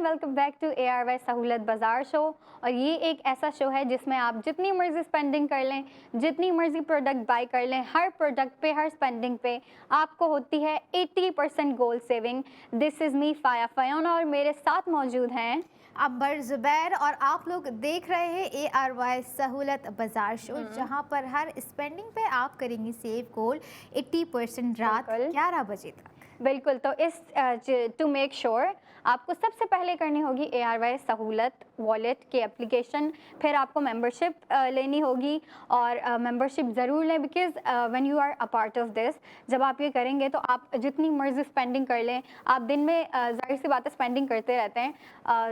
Welcome back to ARY सहूलत बाज़ार show. और ये एक ऐसा शो है जिसमें आप जितनी मर्ज़ी स्पेंडिंग कर लें, जितनी मर्ज़ी प्रोडक्ट बाय कर लें, हर प्रोडक्ट पे, हर स्पेंडिंग पे आपको होती है 80% गोल सेविंग। दिस इज़ मी फ़ाया फ़याना और मेरे साथ मौजूद हैं अंबर ज़ुबैर और आप लोग देख रहे हैं ARY सहूलत बाज़ार शो, जहां पर हर स्पेंडिंग पे आप करेंगे सेव गोल 80% रात बिल्कुल 11 बजे तक। बिल्कुल। तो इस टू मेक श्योर आपको सबसे पहले करनी होगी ARY सहूलत वॉलेट की एप्लीकेशन, फिर आपको मेंबरशिप लेनी होगी और मेंबरशिप ज़रूर लें because when you are a part of this, जब आप ये करेंगे तो आप जितनी मर्ज़ी स्पेंडिंग कर लें, आप दिन में ज़ाहिर सी बात है स्पेंडिंग करते रहते हैं,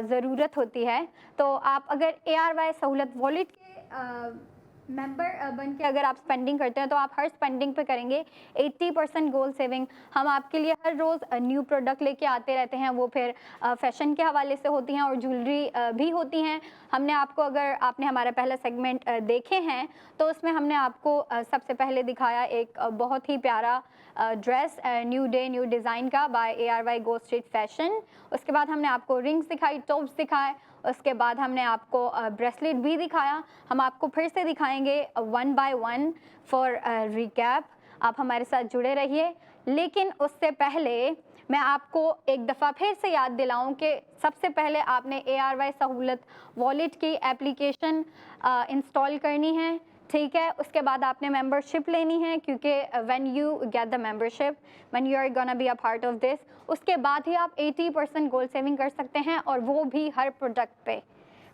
ज़रूरत होती है। तो आप अगर ARY सहूलत वॉलेट के मेंबर बन के अगर आप स्पेंडिंग करते हैं तो आप हर स्पेंडिंग पे करेंगे 80% गोल सेविंग। हम आपके लिए हर रोज़ न्यू प्रोडक्ट लेके आते रहते हैं, वो फिर फैशन के हवाले से होती हैं और ज्वेलरी भी होती हैं। हमने आपको, अगर आपने हमारा पहला सेगमेंट देखे हैं तो उसमें हमने आपको सबसे पहले दिखाया एक बहुत ही प्यारा dress, new day new design का बाय ARY गो स्ट्रीट फैशन। उसके बाद हमने आपको रिंग्स दिखाई, टॉप्स दिखाए, उसके बाद हमने आपको ब्रेसलेट भी दिखाया। हम आपको फिर से दिखाएंगे one by one for recap. आप हमारे साथ जुड़े रहिए। लेकिन उससे पहले मैं आपको एक दफ़ा फिर से याद दिलाऊं कि सबसे पहले आपने ARY सहूलत वॉलेट की एप्लीकेशन इंस्टॉल करनी है, ठीक है। उसके बाद आपने मेंबरशिप लेनी है क्योंकि when you get the membership, when you are gonna be a part of this, उसके बाद ही आप 80% गोल सेविंग कर सकते हैं और वो भी हर प्रोडक्ट पे,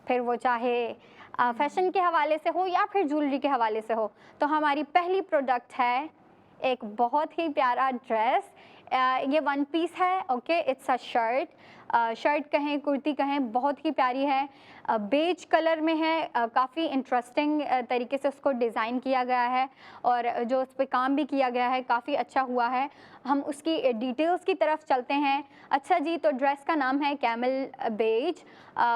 फिर वो चाहे फैशन के हवाले से हो या फिर ज्वेलरी के हवाले से हो। तो हमारी पहली प्रोडक्ट है एक बहुत ही प्यारा ड्रेस। ये वन पीस है, okay, it's a shirt. Shirt कहें, कुर्ती कहें, बहुत ही प्यारी है। बेज कलर में है, काफ़ी इंटरेस्टिंग तरीके से उसको डिज़ाइन किया गया है और जो उस पर काम भी किया गया है काफ़ी अच्छा हुआ है। हम उसकी डिटेल्स की तरफ चलते हैं। अच्छा जी, तो ड्रेस का नाम है कैमल बेज,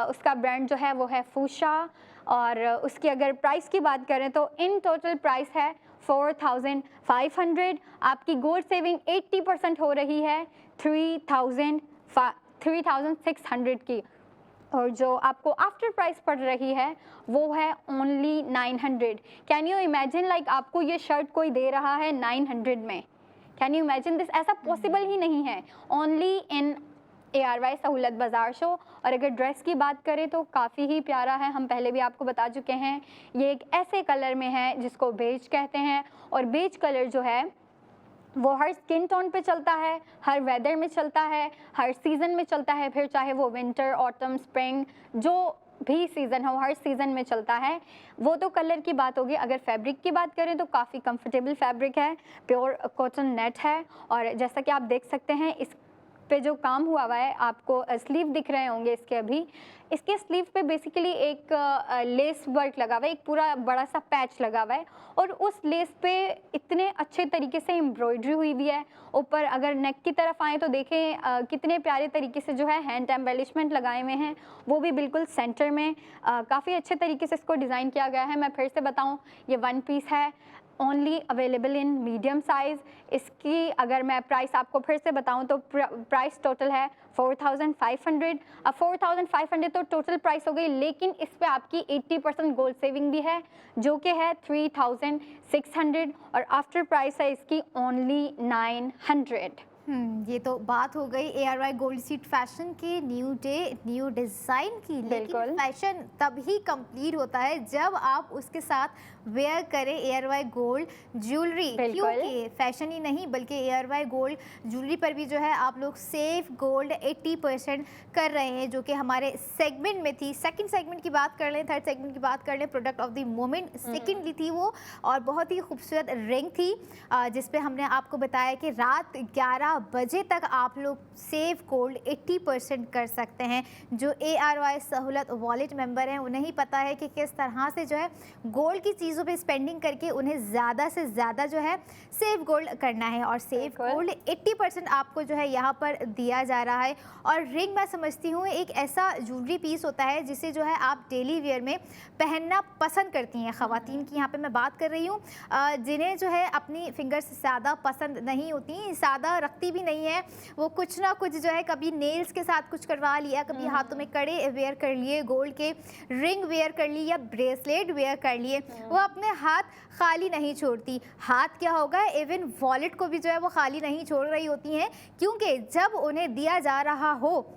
उसका ब्रांड जो है वो है फूशा और उसकी अगर प्राइस की बात करें तो इन टोटल प्राइस है 4500। आपकी गोल्ड सेविंग 80% हो रही है 3600 की, और जो आपको आफ्टर प्राइस पड़ रही है वो है only 900। Can you imagine, like आपको ये शर्ट कोई दे रहा है 900 में? Can you imagine this? ऐसा पॉसिबल ही नहीं है। ओनली इन ARY सहूलत बाज़ार शो। और अगर ड्रेस की बात करें तो काफ़ी ही प्यारा है, हम पहले भी आपको बता चुके हैं। ये एक ऐसे कलर में है जिसको बेज कहते हैं और बेज कलर जो है वो हर स्किन टोन पे चलता है, हर वेदर में चलता है, हर सीज़न में चलता है, फिर चाहे वो विंटर, ऑटम, स्प्रिंग, जो भी सीज़न हो हर सीज़न में चलता है। वो तो कलर की बात होगी। अगर फैब्रिक की बात करें तो काफ़ी कंफर्टेबल फैब्रिक है, प्योर कॉटन नेट है और जैसा कि आप देख सकते हैं इस पे जो काम हुआ है, आपको स्लीव दिख रहे होंगे इसके अभी। इसके स्लीव पे बेसिकली एक लेस वर्क लगा हुआ है, एक पूरा बड़ा सा पैच लगा हुआ है और उस लेस पे इतने अच्छे तरीके से एम्ब्रॉयडरी हुई हुई है। ऊपर अगर नेक की तरफ आएँ तो देखें कितने प्यारे तरीके से जो है हैंड एम्बेलिशमेंट लगाए हुए हैं, वो भी बिल्कुल सेंटर में। काफ़ी अच्छे तरीके से इसको डिज़ाइन किया गया है। मैं फिर से बताऊँ, ये वन पीस है, only available in medium size. इसकी अगर मैं प्राइस आपको फिर से बताऊं तो प्राइस टोटल है 4500। अब 4500 तो टोटल प्राइस हो गई, लेकिन इस पे आपकी 80% गोल्ड सेविंग भी है जो कि है 3600 और आफ्टर प्राइस है इसकी ओनली 900। ये तो बात हो गई ARY गोल्ड सीट फैशन की, न्यू डे न्यू डिज़ाइन की। लेकिन बिल्कुल फैशन तभी कंप्लीट होता है जब आप उसके साथ वेयर करें ARY गोल्ड ज्वेलरी, बिल्कुल क्योंकि फैशन ही नहीं बल्कि ARY गोल्ड ज्वेलरी पर भी जो है आप लोग सेफ गोल्ड 80% कर रहे हैं, जो कि हमारे सेगमेंट में थी। सेकंड सेगमेंट की बात कर लें, थर्ड सेगमेंट की बात कर लें, product of the moment secondly थी वो, और बहुत ही खूबसूरत रिंग थी जिस पे हमने आपको बताया कि रात 11 बजे तक आप लोग सेव गोल्ड 80% कर सकते हैं। जो ARY सहूलत वॉलेट मेंबर हैं उन्हें ही पता है कि किस तरह से जो है गोल्ड की चीज़ों पे स्पेंडिंग करके उन्हें ज़्यादा से ज़्यादा जो है सेव गोल्ड करना है, और सेव गोल्ड 80% आपको जो है यहाँ पर दिया जा रहा है। और रिंग मैं समझती हूँ एक ऐसा ज्वेलरी पीस होता है जिसे जो है आप डेली वेयर में पहनना पसंद करती हैं ख़वातीन की, यहाँ पे मैं बात कर रही हूँ, जिन्हें जो है अपनी फिंगर्स ज़्यादा पसंद नहीं होती, ज़्यादा रखती छोड़ती भी नहीं है। वो कुछ ना कुछ जो है कभी नेल्स के साथ कुछ करवा लिया, कभी हाथों में कड़े वेयर कर लिए, गोल्ड के रिंग वेयर कर ली या ब्रेसलेट वेयर कर लिए। वो अपने हाथ खाली नहीं छोड़ती। हाथ क्या होगा, इवन वॉलेट को भी जो है वो खाली नहीं छोड़ रही होती हैं, क्योंकि जब उन्हें दिया जा रहा हो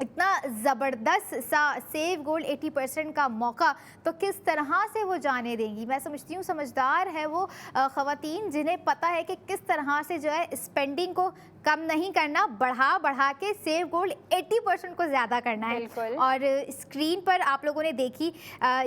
इतना ज़बरदस्त सा सेव गोल्ड 80% का मौका, तो किस तरह से वो जाने देंगी। मैं समझती हूँ समझदार है वो ख़वातीन जिन्हें पता है कि किस तरह से जो है स्पेंडिंग को कम नहीं करना, बढ़ा के सेव गोल्ड 80% को ज़्यादा करना है। और स्क्रीन पर आप लोगों ने देखी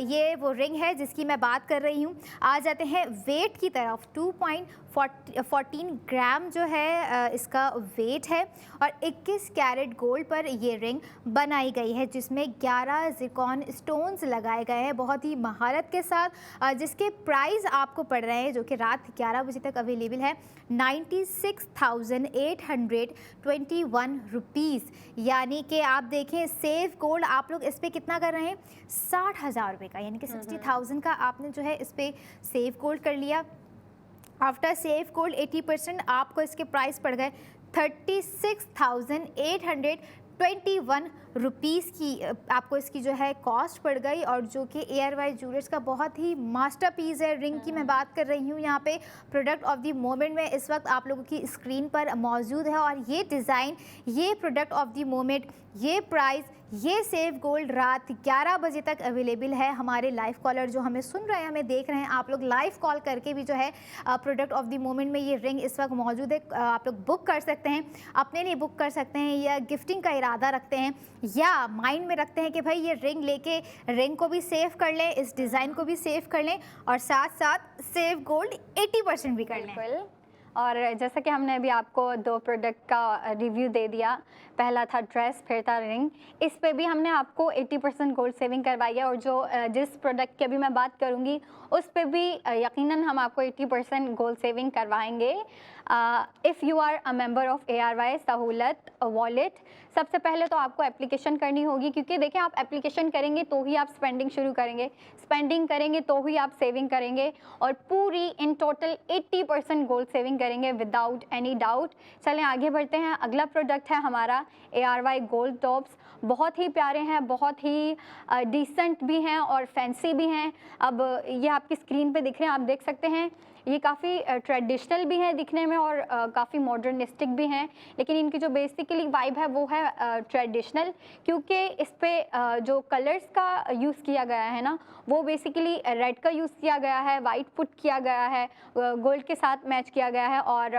ये वो रिंग है जिसकी मैं बात कर रही हूँ। आ जाते हैं वेट की तरफ। 2.14 ग्राम जो है इसका वेट है और 21 कैरेट गोल्ड पर ये रिंग बनाई गई है, जिसमें 11 ज़िरकॉन स्टोन्स लगाए गए हैं बहुत ही महारत के साथ, जिसके प्राइस आपको पड़ रहे हैं, जो कि रात 11 बजे तक अवेलेबल है, 96,821 रुपीज़। यानी कि आप देखें सेव गोल्ड आप लोग इस पर कितना कर रहे हैं, 60,000 रुपये का, यानी कि 60,000 का आपने जो है इस पर सेव गोल्ड कर लिया। आफ्टर सेव गोल्ड 80% आपको इसके प्राइस पड़ गए 36,821 रुपीज़ की आपको इसकी जो है कॉस्ट पड़ गई, और जो कि ARY ज्वेलर्स का बहुत ही मास्टरपीस है। रिंग की मैं बात कर रही हूँ यहाँ पे, प्रोडक्ट ऑफ द मोमेंट में इस वक्त आप लोगों की स्क्रीन पर मौजूद है। और ये डिज़ाइन, ये प्रोडक्ट ऑफ द मोमेंट, ये प्राइस, ये सेव गोल्ड रात 11 बजे तक अवेलेबल है। हमारे लाइव कॉलर जो हमें सुन रहे हैं, हमें देख रहे हैं, आप लोग लाइव कॉल करके भी जो है प्रोडक्ट ऑफ द मोमेंट में ये रिंग इस वक्त मौजूद है, आप लोग बुक कर सकते हैं, अपने लिए बुक कर सकते हैं, या गिफ्टिंग का इरादा रखते हैं, या माइंड में रखते हैं कि भाई ये रिंग लेके रिंग को भी सेव कर लें, इस डिज़ाइन को भी सेव कर लें, और साथ साथ सेव गोल्ड 80% भी कर लें। और जैसा कि हमने अभी आपको 2 प्रोडक्ट का रिव्यू दे दिया, पहला था ड्रेस, फिर था रिंग, इस पे भी हमने आपको 80% गोल्ड सेविंग करवाई है। और जो जिस प्रोडक्ट की अभी मैं बात करूँगी उस पे भी यकीनन हम आपको 80% गोल्ड सेविंग करवाएंगे। If you are a member of ARY Sahulat wallet, सबसे पहले तो आपको एप्लीकेशन करनी होगी, क्योंकि देखिए आप एप्लीकेशन करेंगे तो ही आप स्पेंडिंग शुरू करेंगे, स्पेंडिंग करेंगे तो ही आप सेविंग करेंगे, और पूरी इन टोटल 80% गोल्ड सेविंग करेंगे विदाउट एनी डाउट। चलें आगे बढ़ते हैं। अगला प्रोडक्ट है हमारा ARY गोल्ड टॉप्स। बहुत ही प्यारे हैं, बहुत ही डिसेंट भी हैं और फैंसी भी हैं। अब ये आपकी स्क्रीन पे दिख रहे हैं, आप देख सकते हैं, ये काफ़ी ट्रेडिशनल भी हैं दिखने में और काफ़ी मॉडर्निस्टिक भी हैं, लेकिन इनकी जो बेसिकली वाइब है वो है ट्रेडिशनल, क्योंकि इस पे जो कलर्स का यूज़ किया गया है ना, वो बेसिकली रेड का यूज़ किया गया है, वाइट पुट किया गया है, गोल्ड के साथ मैच किया गया है, और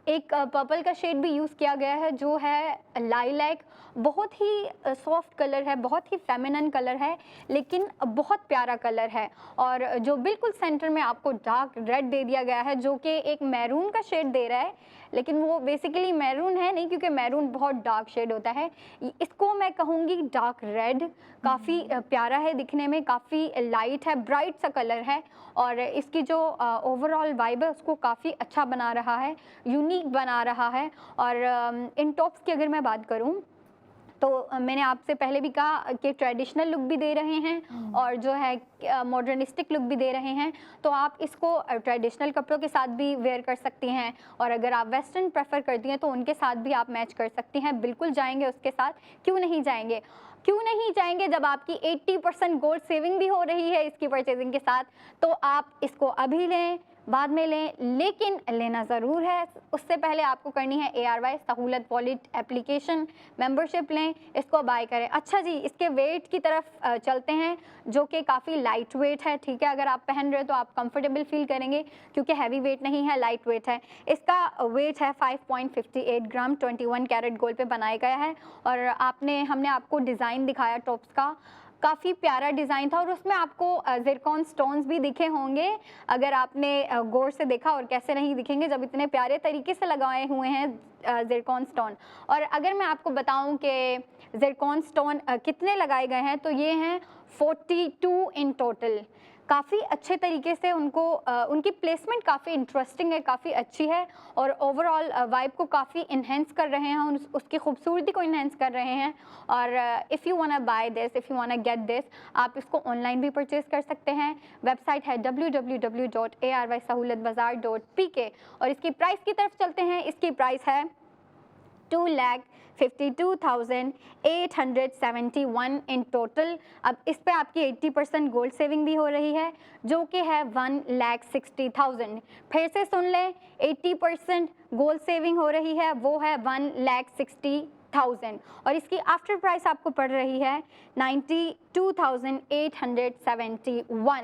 एक पर्पल का शेड भी यूज़ किया गया है जो है लाइलैक। बहुत ही सॉफ्ट कलर है, बहुत ही फेमिनिन कलर है, लेकिन बहुत प्यारा कलर है। और जो बिल्कुल सेंटर में आपको डार्क रेड दे दिया गया है, जो कि एक मैरून का शेड दे रहा है, लेकिन वो बेसिकली मैरून है नहीं, क्योंकि मैरून बहुत डार्क शेड होता है। इसको मैं कहूँगी डार्क रेड, काफ़ी प्यारा है दिखने में, काफ़ी लाइट है, ब्राइट सा कलर है, और इसकी जो ओवरऑल वाइब है उसको काफ़ी अच्छा बना रहा है, यूनिक बना रहा है। और इन टॉप्स की अगर मैं बात करूँ तो मैंने आपसे पहले भी कहा कि ट्रेडिशनल लुक भी दे रहे हैं और जो है मॉडर्निस्टिक लुक भी दे रहे हैं, तो आप इसको ट्रेडिशनल कपड़ों के साथ भी वेयर कर सकती हैं, और अगर आप वेस्टर्न प्रेफर करती हैं तो उनके साथ भी आप मैच कर सकती हैं। बिल्कुल जाएंगे उसके साथ, क्यों नहीं जाएंगे, क्यों नहीं जाएंगे जब आपकी 80% गोल्ड सेविंग भी हो रही है इसकी परचेजिंग के साथ। तो आप इसको अभी लें, बाद में लें, लेकिन लेना ज़रूर है। उससे पहले आपको करनी है ARY Sahulat wallet application, membership लें, इसको बाय करें। अच्छा जी, इसके वेट की तरफ चलते हैं, जो कि काफ़ी लाइट वेट है। ठीक है, अगर आप पहन रहे हो तो आप कंफर्टेबल फील करेंगे, क्योंकि हैवी वेट नहीं है, लाइट वेट है। इसका वेट है 5.58 ग्राम, 21 कैरेट गोल्ड पे बनाया गया है। और हमने आपको डिज़ाइन दिखाया टॉप्स का, काफ़ी प्यारा डिज़ाइन था, और उसमें आपको ज़िरकॉन स्टोन्स भी दिखे होंगे अगर आपने गौर से देखा, और कैसे नहीं दिखेंगे जब इतने प्यारे तरीके से लगाए हुए हैं ज़िरकॉन स्टोन। और अगर मैं आपको बताऊं कि ज़िरकॉन स्टोन कितने लगाए गए हैं, तो ये हैं 42 इन टोटल। काफ़ी अच्छे तरीके से उनको उनकी प्लेसमेंट काफ़ी इंटरेस्टिंग है, काफ़ी अच्छी है और ओवरऑल वाइब को काफ़ी इन्हेंस कर रहे हैं, उसकी खूबसूरती को इन्हेंस कर रहे हैं। और if you want by this, if you want get this, आप इसको ऑनलाइन भी परचेज कर सकते हैं। वेबसाइट है www.arysahoolatbazaar.pk और इसकी प्राइस की तरफ चलते हैं। इसकी प्राइस है 2,52,871 इन टोटल। अब इस पे आपकी 80% गोल्ड सेविंग भी हो रही है, जो कि है 1,60,000। फिर से सुन लें, 80% गोल्ड सेविंग हो रही है, वो है 1,60,000 और इसकी आफ्टर प्राइस आपको पड़ रही है 92,871।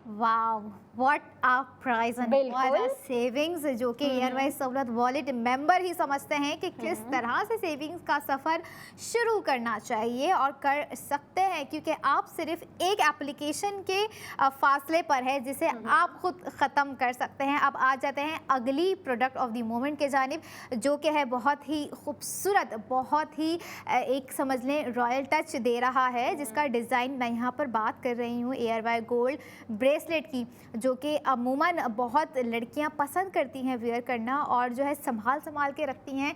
Wow, what a price and what a savings, जो कि एयरवाइज सहूलत वॉलेट मेंबर ही समझते हैं कि किस तरह से सेविंग्स का सफ़र शुरू करना चाहिए और कर सकते हैं, क्योंकि आप सिर्फ एक एप्लीकेशन के फासले पर है जिसे आप खुद ख़त्म कर सकते हैं। अब आ जाते हैं अगली प्रोडक्ट ऑफ द मोमेंट के जानिब, जो कि है बहुत ही खूबसूरत, बहुत ही एक समझ लें रॉयल टच दे रहा है, जिसका डिज़ाइन मैं यहाँ पर बात कर रही हूँ एयरवाई गोल्ड ब्रेसलेट की, जो कि अमूमन बहुत लड़कियां पसंद करती हैं वेयर करना और जो है संभाल के रखती हैं,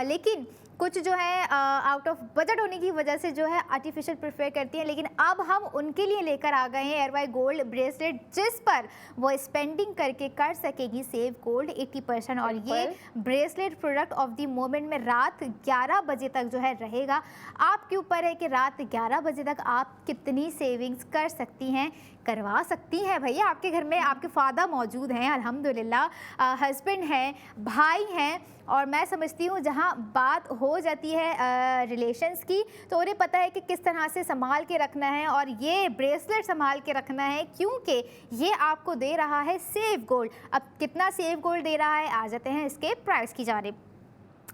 लेकिन कुछ जो है आउट ऑफ बजट होने की वजह से जो है आर्टिफिशियल प्रेफर करती हैं। लेकिन अब हम उनके लिए लेकर आ गए हैं एयरवाई गोल्ड ब्रेसलेट, जिस पर वो स्पेंडिंग करके कर सकेगी सेव गोल्ड 80%। और ये bracelet product of the moment में रात 11 बजे तक जो है रहेगा। आपके ऊपर है कि रात 11 बजे तक आप कितनी सेविंग्स कर सकती हैं, करवा सकती हैं। भैया आपके घर में आपके फादर मौजूद हैं, अल्हम्दुलिल्लाह, हस्बैंड हैं, भाई हैं, और मैं समझती हूँ जहाँ बात हो जाती है रिलेशंस की, तो उन्हें पता है कि किस तरह से संभाल के रखना है और ये ब्रेसलेट संभाल के रखना है, क्योंकि ये आपको दे रहा है सेव गोल्ड। अब कितना सेव गोल्ड दे रहा है, आ जाते हैं इसके प्राइस की जानिब।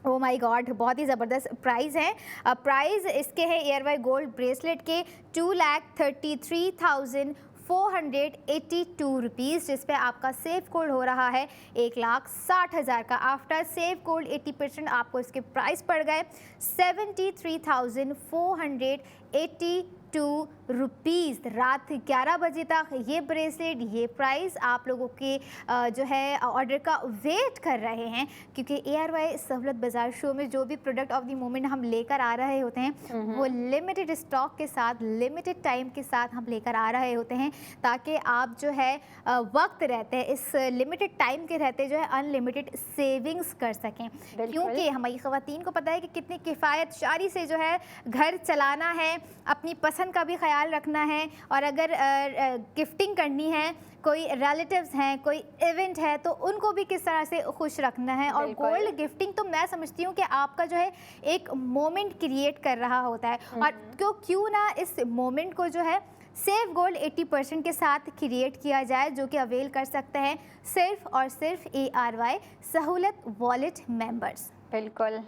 ओ माई गॉड, बहुत ही ज़बरदस्त प्राइस है। प्राइस इसके है एयरवाई गोल्ड ब्रेसलेट के 2,33,482 रुपीज़, जिस पे आपका सेव गोल्ड हो रहा है 1,60,000 का। आफ्टर सेव गोल्ड 80% आपको इसके प्राइस पड़ गए 73,482 रुपीज़। रात 11 बजे तक ये ब्रेसलेट, ये प्राइस आप लोगों के जो है ऑर्डर का वेट कर रहे हैं, क्योंकि एयरवाई सहूलत बाज़ार शो में जो भी प्रोडक्ट ऑफ द मोमेंट हम लेकर आ रहे होते हैं, वो लिमिटेड स्टॉक के साथ, लिमिटेड टाइम के साथ हम लेकर आ रहे होते हैं, ताकि आप जो है वक्त रहते हैं, इस लिमिटेड टाइम के रहते जो है अनलिमिटेड सेविंग्स कर सकें। क्योंकि हमारी ख़वातीन को पता है कि कितनी किफ़ायत शारी से जो है घर चलाना है, अपनी पसंद का भी ख्याल रखना है, और अगर गिफ्टिंग करनी है, कोई रिलेटिव्स हैं, कोई इवेंट है, तो उनको भी किस तरह से खुश रखना है। और गोल्ड गिफ्टिंग तो मैं समझती हूँ कि आपका जो है एक मोमेंट क्रिएट कर रहा होता है, और क्यों ना इस मोमेंट को जो है सेव गोल्ड 80% के साथ क्रिएट किया जाए, जो कि अवेल कर सकते हैं सिर्फ और सिर्फ ARY सहूलत वॉलेट मेंबर्स। बिल्कुल,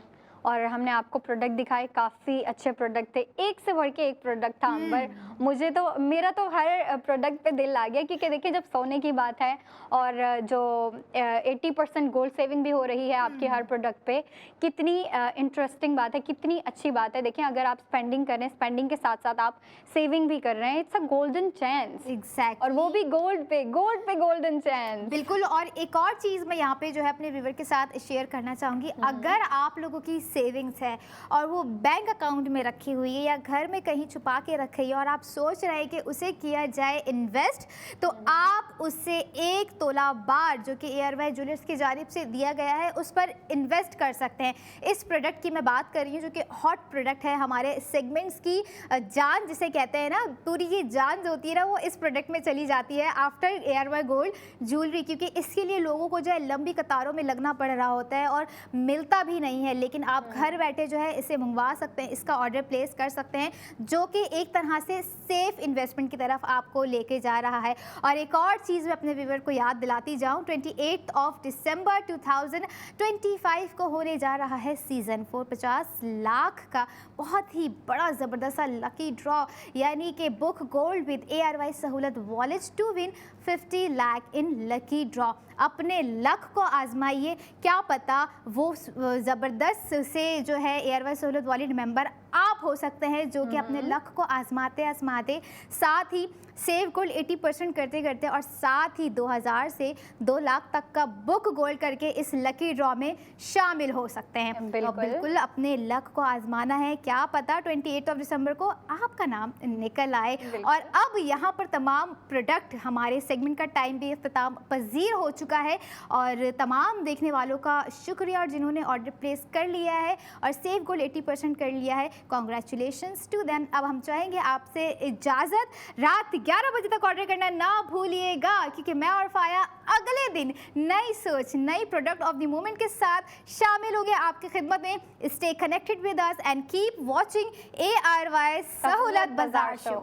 और हमने आपको प्रोडक्ट दिखाए, काफ़ी अच्छे प्रोडक्ट थे, एक से बढ़ के एक प्रोडक्ट था अंबर। मुझे तो, मेरा तो हर प्रोडक्ट पे दिल आ गया, क्योंकि देखिए जब सोने की बात है और जो 80% गोल्ड सेविंग भी हो रही है आपके हर प्रोडक्ट पे, कितनी इंटरेस्टिंग बात है, कितनी अच्छी बात है। देखिए अगर आप स्पेंडिंग कर रहे हैं, स्पेंडिंग के साथ साथ आप सेविंग भी कर रहे हैं, it's a golden chance. Exact, और वो भी गोल्ड पे गोल्डन चांस। बिल्कुल। और एक और चीज़ मैं यहाँ पे जो है अपने व्यूवर के साथ शेयर करना चाहूँगी, अगर आप लोगों की सेविंग्स है और वो बैंक अकाउंट में रखी हुई है या घर में कहीं छुपा के रखी है, और आप सोच रहे हैं कि उसे किया जाए इन्वेस्ट, तो आप उससे 1 तोला बार, जो कि एयरवाई ज्वेलर्स की जानिब से दिया गया है, उस पर इन्वेस्ट कर सकते हैं। इस प्रोडक्ट की मैं बात कर रही हूँ, जो कि हॉट प्रोडक्ट है, हमारे सेगमेंट्स की जान जिसे कहते हैं ना, पूरी ये जान जो होती है ना, वो इस प्रोडक्ट में चली जाती है आफ्टर एयरवाई गोल्ड ज्वेलरी, क्योंकि इसके लिए लोगों को जो है लंबी कतारों में लगना पड़ रहा होता है और मिलता भी नहीं है। लेकिन आप घर बैठे जो है इसे मंगवा सकते हैं, इसका ऑर्डर प्लेस कर सकते हैं, जो कि एक तरह से सेफ इन्वेस्टमेंट की तरफ आपको लेके जा रहा है। और एक और चीज़ मैं अपने व्यूअर को याद दिलाती जाऊं, 28 दिसंबर 2025 को होने जा रहा है सीज़न 4 50 लाख का बहुत ही बड़ा ज़बरदस्त लकी ड्रॉ, यानी कि book gold with ARY Sahulat wallet to win 50 lakh in lucky draw. अपने लक को आजमाइए, क्या पता वो ज़बरदस्त से जो है एयरवाइज सहूलत वॉलेट मेंबर आप हो सकते हैं, जो कि अपने लक को आजमाते आजमाते साथ ही सेव गोल्ड 80% करते करते और साथ ही 2000 से 2 लाख तक का बुक गोल्ड करके इस लकी ड्रॉ में शामिल हो सकते हैं। तो बिल्कुल अपने लक को आजमाना है, क्या पता 28 दिसंबर को आपका नाम निकल आए। और अब यहाँ पर तमाम प्रोडक्ट, हमारे सेगमेंट का टाइम भी इख्तिताम पजीर हो चुका है और तमाम देखने वालों का शुक्रिया, और जिन्होंने ऑर्डर प्लेस कर लिया है और सेव गोल्ड 80% कर लिया है, कॉन्ग्रेचुलेशंस टू देम। अब हम चाहेंगे आपसे इजाज़त, रात 11 बजे तक ऑर्डर करना ना भूलिएगा, क्योंकि मैं और फाया अगले दिन नई सोच, नई प्रोडक्ट ऑफ द मोमेंट के साथ शामिल होंगे आपकी खिदमत में। Stay connected with us and keep watching ARY सहूलत बाजार शो।